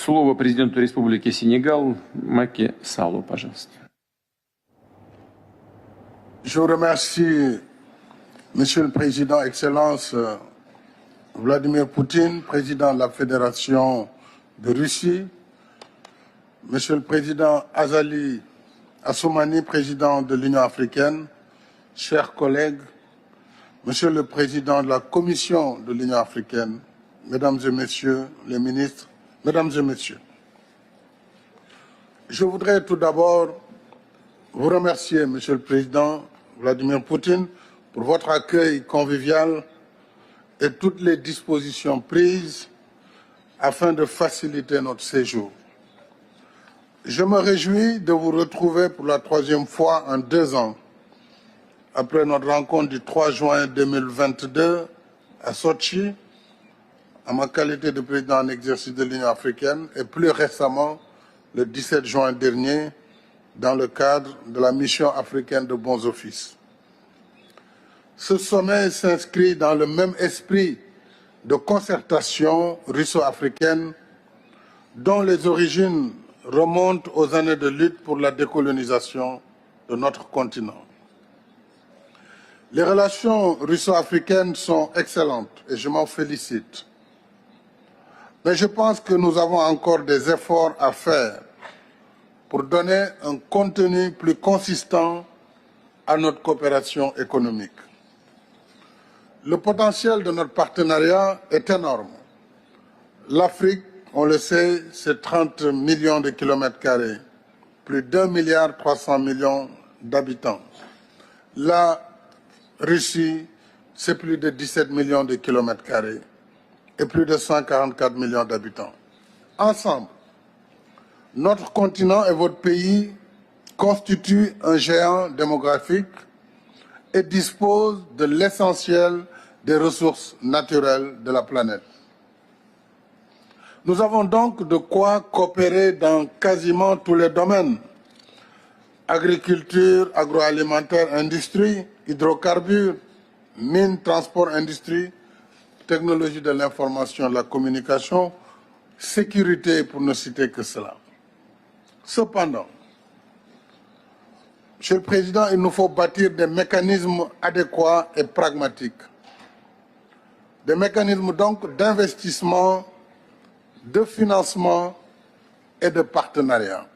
Слово президенту Республики Сенегал Маки Саллу, пожалуйста. Je vous remercie, Monsieur le Président, Excellence Vladimir Poutine, Président de la Fédération de Russie, Monsieur le Président Azali Assoumani, Président de l'Union africaine, chers collègues, Monsieur le Président de la Commission de l'Union africaine, Mesdames et Messieurs les ministres, Mesdames et Messieurs, je voudrais tout d'abord vous remercier, Monsieur le Président Vladimir Poutine, pour votre accueil convivial et toutes les dispositions prises afin de faciliter notre séjour. Je me réjouis de vous retrouver pour la troisième fois en 2 ans, après notre rencontre du 3 juin 2022 à Sochi, en ma qualité de président en exercice de l'Union africaine, et plus récemment, le 17 juin dernier, dans le cadre de la mission africaine de bons offices. Ce sommet s'inscrit dans le même esprit de concertation russo-africaine dont les origines remontent aux années de lutte pour la décolonisation de notre continent. Les relations russo-africaines sont excellentes et je m'en félicite. Mais je pense que nous avons encore des efforts à faire pour donner un contenu plus consistant à notre coopération économique. Le potentiel de notre partenariat est énorme. L'Afrique, on le sait, c'est 30 millions de kilomètres carrés, plus d'1,3 milliard d'habitants. La Russie, c'est plus de 17 millions de kilomètres carrés et plus de 144 millions d'habitants. Ensemble, notre continent et votre pays constituent un géant démographique et disposent de l'essentiel des ressources naturelles de la planète. Nous avons donc de quoi coopérer dans quasiment tous les domaines: agriculture, agroalimentaire, industrie, hydrocarbures, mines, transport, industrie, technologie de l'information et de la communication, sécurité, pour ne citer que cela. Cependant, Monsieur le Président, il nous faut bâtir des mécanismes adéquats et pragmatiques. Des mécanismes donc d'investissement, de financement et de partenariat.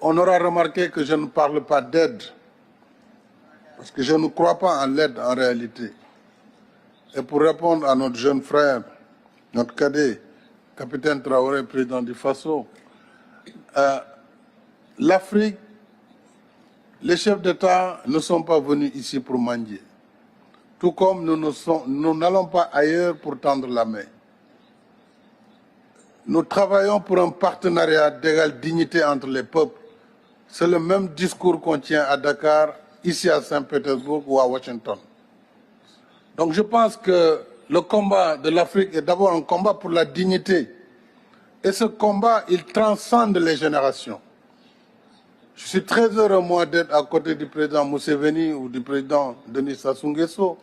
On aura remarqué que je ne parle pas d'aide, parce que je ne crois pas en l'aide en réalité. Et pour répondre à notre jeune frère, notre cadet, capitaine Traoré, président du Faso, l'Afrique, les chefs d'État ne sont pas venus ici pour mendier, tout comme nous n'allons pas ailleurs pour tendre la main. Nous travaillons pour un partenariat d'égale dignité entre les peuples. C'est le même discours qu'on tient à Dakar, ici à Saint-Pétersbourg ou à Washington. Donc je pense que le combat de l'Afrique est d'abord un combat pour la dignité. Et ce combat, il transcende les générations. Je suis très heureux, moi, d'être à côté du président Museveni ou du président Denis Sassou Nguesso,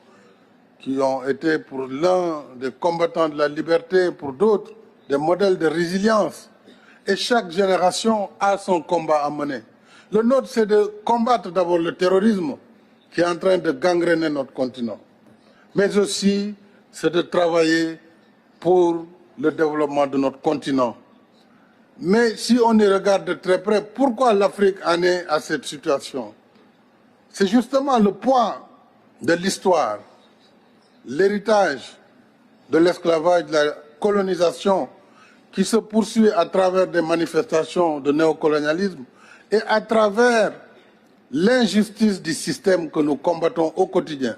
qui ont été pour l'un des combattants de la liberté, pour d'autres, des modèles de résilience. Et chaque génération a son combat à mener. Le nôtre, c'est de combattre d'abord le terrorisme qui est en train de gangréner notre continent. Mais aussi, c'est de travailler pour le développement de notre continent. Mais si on y regarde de très près, pourquoi l'Afrique en est à cette situation? C'est justement le poids de l'histoire, l'héritage de l'esclavage, de la colonisation qui se poursuit à travers des manifestations de néocolonialisme et à travers l'injustice du système que nous combattons au quotidien.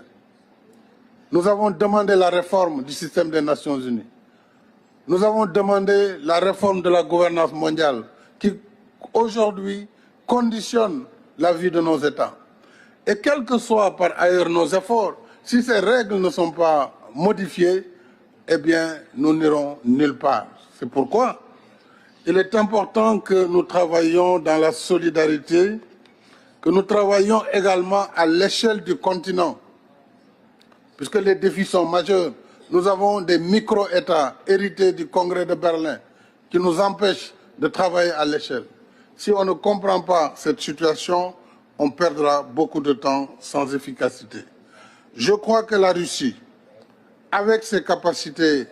Nous avons demandé la réforme du système des Nations Unies. Nous avons demandé la réforme de la gouvernance mondiale qui, aujourd'hui, conditionne la vie de nos États. Et quels que soient par ailleurs nos efforts, si ces règles ne sont pas modifiées, eh bien, nous n'irons nulle part. C'est pourquoi il est important que nous travaillions dans la solidarité, que nous travaillions également à l'échelle du continent, puisque les défis sont majeurs. nous avons des micro-États hérités du Congrès de Berlin qui nous empêchent de travailler à l'échelle. Si on ne comprend pas cette situation, on perdra beaucoup de temps sans efficacité. Je crois que la Russie, avec ses capacités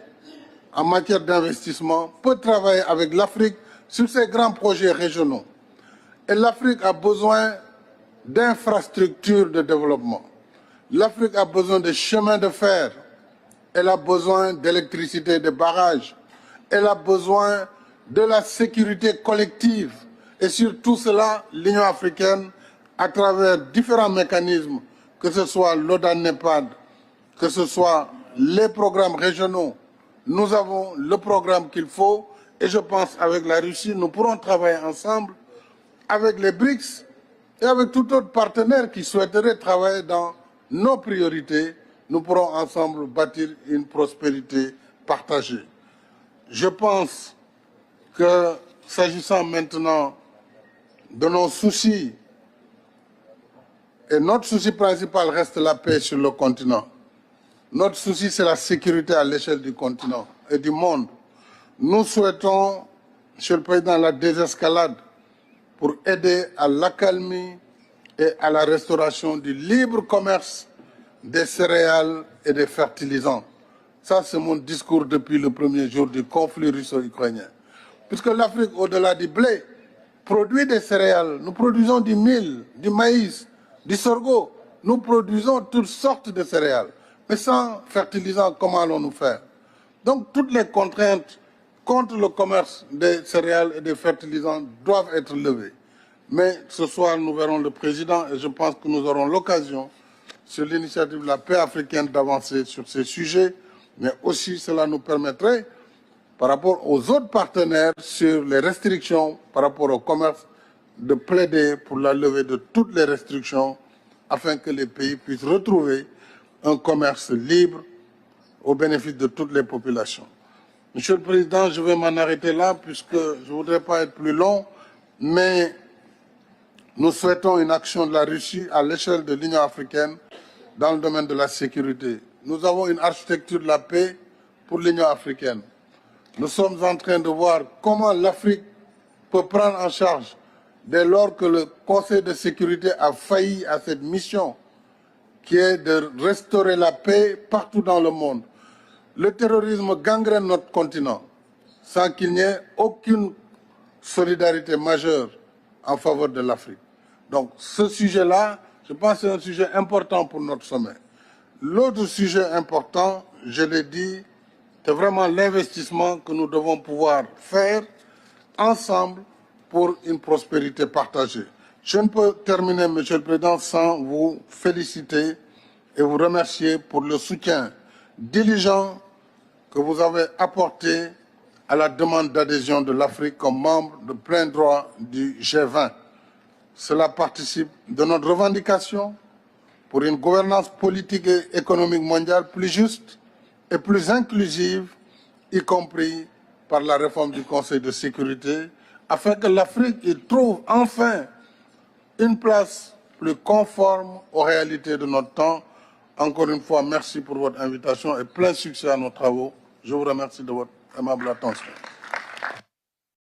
en matière d'investissement, peut travailler avec l'Afrique sur ces grands projets régionaux. Et l'Afrique a besoin d'infrastructures de développement. L'Afrique a besoin de chemins de fer. Elle a besoin d'électricité, de barrages. Elle a besoin de la sécurité collective. Et sur tout cela, l'Union africaine, à travers différents mécanismes, que ce soit l'ODAN-NEPAD, que ce soit les programmes régionaux, nous avons le programme qu'il faut. Et je pense qu'avec la Russie, nous pourrons travailler ensemble avec les BRICS et avec tout autre partenaire qui souhaiterait travailler dans nos priorités. Nous pourrons ensemble bâtir une prospérité partagée. Je pense que, s'agissant maintenant de nos soucis, et notre souci principal reste la paix sur le continent. Notre souci, c'est la sécurité à l'échelle du continent et du monde. Nous souhaitons, Monsieur le Président, la désescalade pour aider à l'accalmie et à la restauration du libre commerce des céréales et des fertilisants. Ça, c'est mon discours depuis le premier jour du conflit russo-ukrainien. Puisque l'Afrique, au-delà du blé, produit des céréales. Nous produisons du mil, du maïs, du sorgho. Nous produisons toutes sortes de céréales. Mais sans fertilisants, comment allons-nous faire? Donc, toutes les contraintes contre le commerce des céréales et des fertilisants doivent être levées. Mais ce soir, nous verrons le président et je pense que nous aurons l'occasion, sur l'initiative de la paix africaine, d'avancer sur ces sujets. Mais aussi, cela nous permettrait, par rapport aux autres partenaires, sur les restrictions par rapport au commerce, de plaider pour la levée de toutes les restrictions afin que les pays puissent retrouver un commerce libre au bénéfice de toutes les populations. Monsieur le Président, je vais m'en arrêter là puisque je ne voudrais pas être plus long, mais nous souhaitons une action de la Russie à l'échelle de l'Union africaine dans le domaine de la sécurité. Nous avons une architecture de la paix pour l'Union africaine. Nous sommes en train de voir comment l'Afrique peut prendre en charge, dès lors que le Conseil de sécurité a failli à cette mission, qui est de restaurer la paix partout dans le monde. Le terrorisme gangrène notre continent sans qu'il n'y ait aucune solidarité majeure en faveur de l'Afrique. Donc ce sujet-là, je pense que c'est un sujet important pour notre sommet. L'autre sujet important, je l'ai dit, c'est vraiment l'investissement que nous devons pouvoir faire ensemble pour une prospérité partagée. Je ne peux terminer, Monsieur le Président, sans vous féliciter et vous remercier pour le soutien diligent que vous avez apporté à la demande d'adhésion de l'Afrique comme membre de plein droit du G20. Cela participe de notre revendication pour une gouvernance politique et économique mondiale plus juste et plus inclusive, y compris par la réforme du Conseil de sécurité, afin que l'Afrique y trouve enfin une place plus conforme aux réalités de notre temps. Encore une fois, merci pour votre invitation et plein succès à nos travaux. Je vous remercie de votre aimable attention.